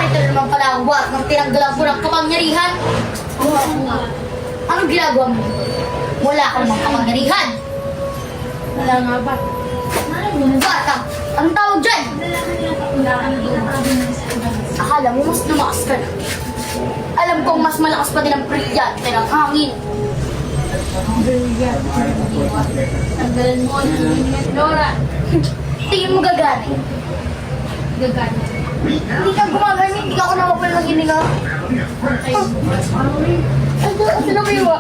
ito na naman pala ang war ng tinanggalan ko ng kapangyarihan. Anong ginagawa mo? Wala ka namang kapangyarihan. Wala nga ba? Bata, anong tawag dyan? Akala mo mas lumakas ka na. Alam kong mas malakas pa din ang brilyante ng hangin. Brilliant. Tanggalan mo ng Nora. Tingin mo gagani. Gagana. Hindi ka gumagani, hindi ka ako nakapal ng hininga. Ano na kayo?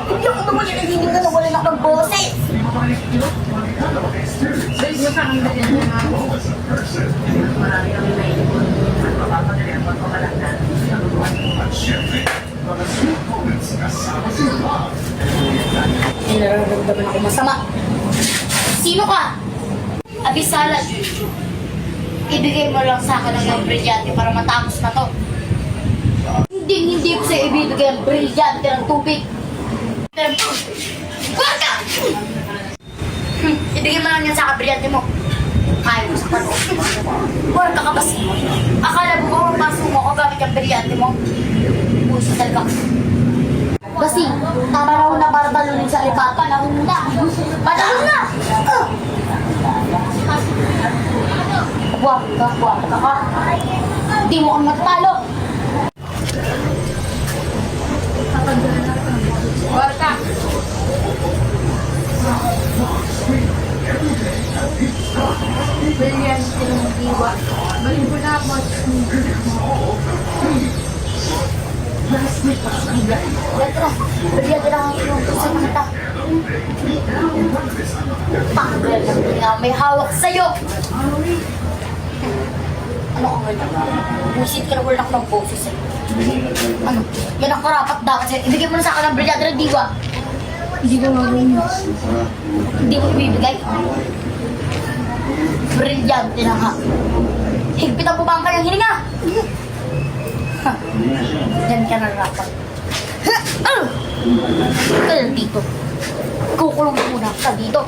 Hindi ako naman yung hininga na wala na kang boses. Balik mo sa akin dahil na ako. Nararamdaman ako masama. Sino ka? Abisala. Ibigay mo lang sa akin ang brilyante para matapos na to. Hindi ko sa'yo ibibigay ang brilyante ng tubig. Baka! Ibigay mo lang yan sa akin, brilyante mo. Kaya mo sa pano. Huwag ka kasi. Akala mo kung mapasok mo ako gamit yung brilyante mo. Puso talaga. Kasi, tama na una para talunin sa lipat. Panahon na. Panahon na! Huwag ka. Hindi mo kang magtalo. Warta. Brilliant ng diwa. Balik mo na mo. Ito, brilyante lang ang inutos sa mata. Tanggal lang nga may hawak sa'yo. Ano ang ganyan? Busit ka na wala ng boses eh. Ano? Yan ang karapat dapat sa'yo. Ibigay mo na sa akin ang brilyante ng diwa. Hindi ko gagawin. Hindi mo ibibigay. Brilyante na nga. Higpitan mo ba ang kanyang hininga? Ha. Diyan ka na rapat. Ka lang dito. Kukulong muna ka dito.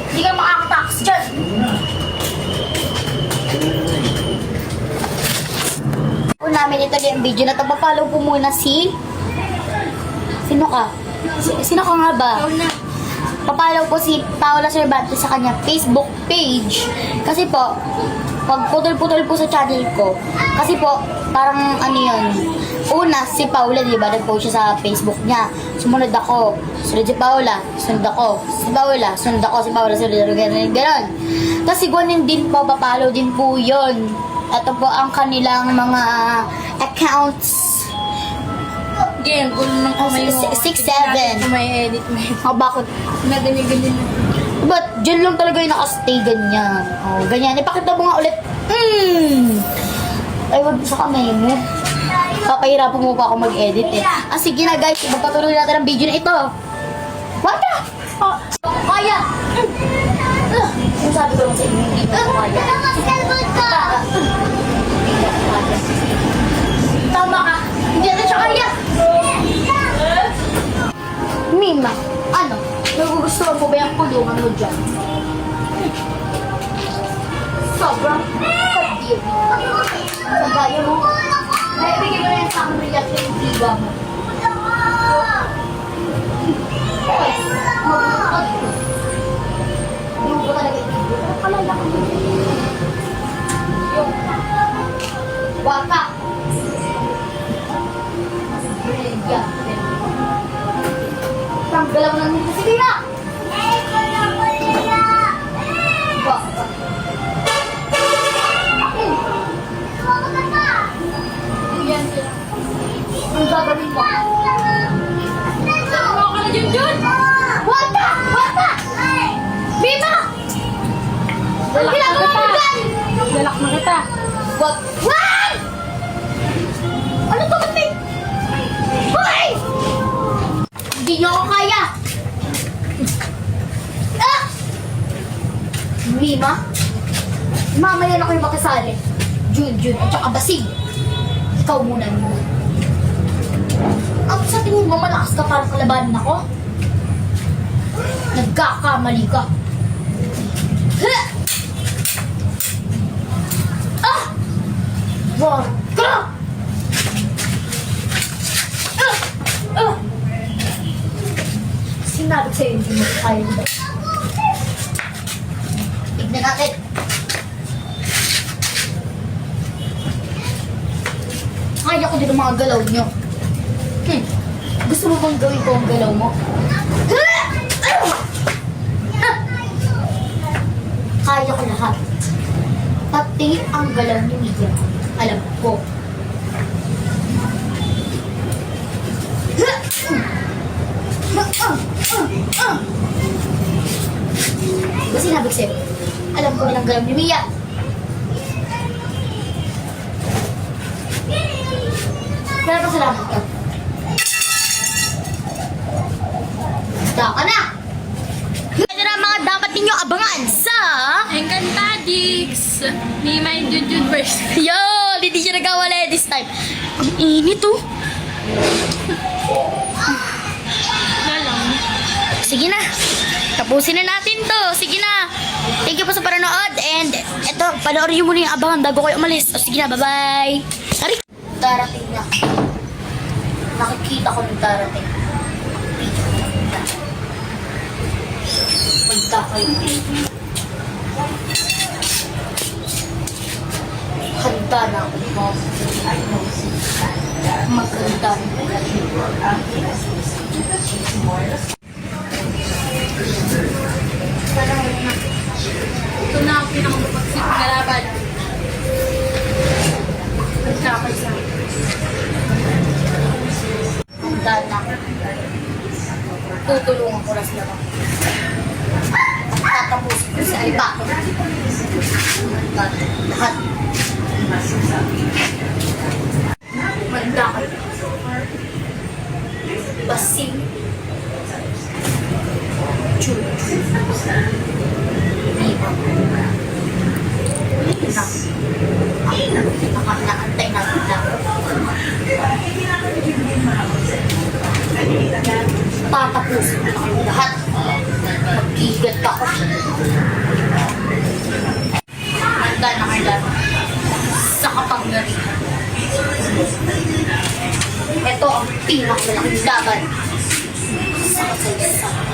Hindi ka makakatakas dyan. Kung namin ito yung video na ito, papalaw po muna si... Sino ka? Sino ka nga ba? Papalaw po si Paula Cervantes sa kanya Facebook page. Kasi po, pag putol-putol po sa channel ko, kasi po, parang ano yun, una, si Paula, di ba, nag-post siya sa Facebook niya. Sumunod ako, sunod si Paula, sunod ako, si Paula, sunod ako, si Paula, sunod ako, gano'n. Tapos si Gwanin din po, papalaw din po yun. Ito po ang kanilang mga accounts. Game, kung nang kamay mo. 6-7. Kung may edit mo. Oh, bakit? Nagaling-galing na. Ba't dyan lang talaga yung nakastay ganyan? Oh, ganyan. Ipakita mo nga ulit. Ay, wag sa kamay mo. Papahirapan mo pa ako mag-edit eh. Ah, sige na guys. Magpatuloy natin ang video na ito. Wag ka! Oh, kaya! Yung sabi ko lang sa inyo, hindi ko kaya. Tama ka! Hindi na siya kaya! Mima, ano? Nagugustuhan mo ba yung kulungan mo dyan? Sobrang kadib. Nagaya mo. Naibigay mo na yan sa akin react yung diba mo. Yes. Mabuto ka dito. Yung ko talaga dito. Kalala ka mo. Yung. Waka. Brilliant. Tanggalaw na nito si Dina! Waka. Ang gagawin mo? Ano ka na dyan dyan? Wata! Wata! Bima! Ang ginagawa mo dyan? Lalak na kita. Wag! Wag! Ano to kasi? Hoy! Hindi niyo ako kaya! Ah! Bima? Mamaya na kayo makisali. Jun at saka Basig. Ikaw muna. Ang sa tingin mo ba malakas ka para kalabanin ako? Nagkakamali ka. Ha! Ah! Wag ka! Ah! Ah! Sinabi sa'yo hindi mo kaya ba? Tignan natin. Kaya ko din ang mga galaw niyo. Gusto mo bang gawin ko ang galaw mo? Kaya ko lahat. Pati ang galaw ni Mia. Alam ko. Diba sinabi ko sa'yo? Alam ko rin ang galaw ni Mia. Pero pasalamat ka. Handa ka na! Ito na ang mga dapat ninyo abangan sa... Encantadix! Ni my Jujud version. Yo! Hindi siya nagkawala this time. Ang init oh. Na lang. Sige na. Tapusin na natin to. Sige na. Thank you po sa panonood. And eto, panoorin nyo muna yung abangan bago kayo umalis. O sige na, bye-bye. Tari! Darating na. Nakikita ko ng darating. Punta kayo. Handa na ako. Maganda. Ito na ang pinakamupagsip na laban. Nagkakay sa akin. Handa na. Tutulungan ko lang sila. Tatapusin ko sa iba. Lahat. Handa ka. Basing. Chul. Diba? Nakantay natin lang. Tatapusin ko kayo lahat. Magkigat ako. Handa na kayo lahat. Sa kapangyarihan. Ito ang pinakamalaking laban sa kasaysayan.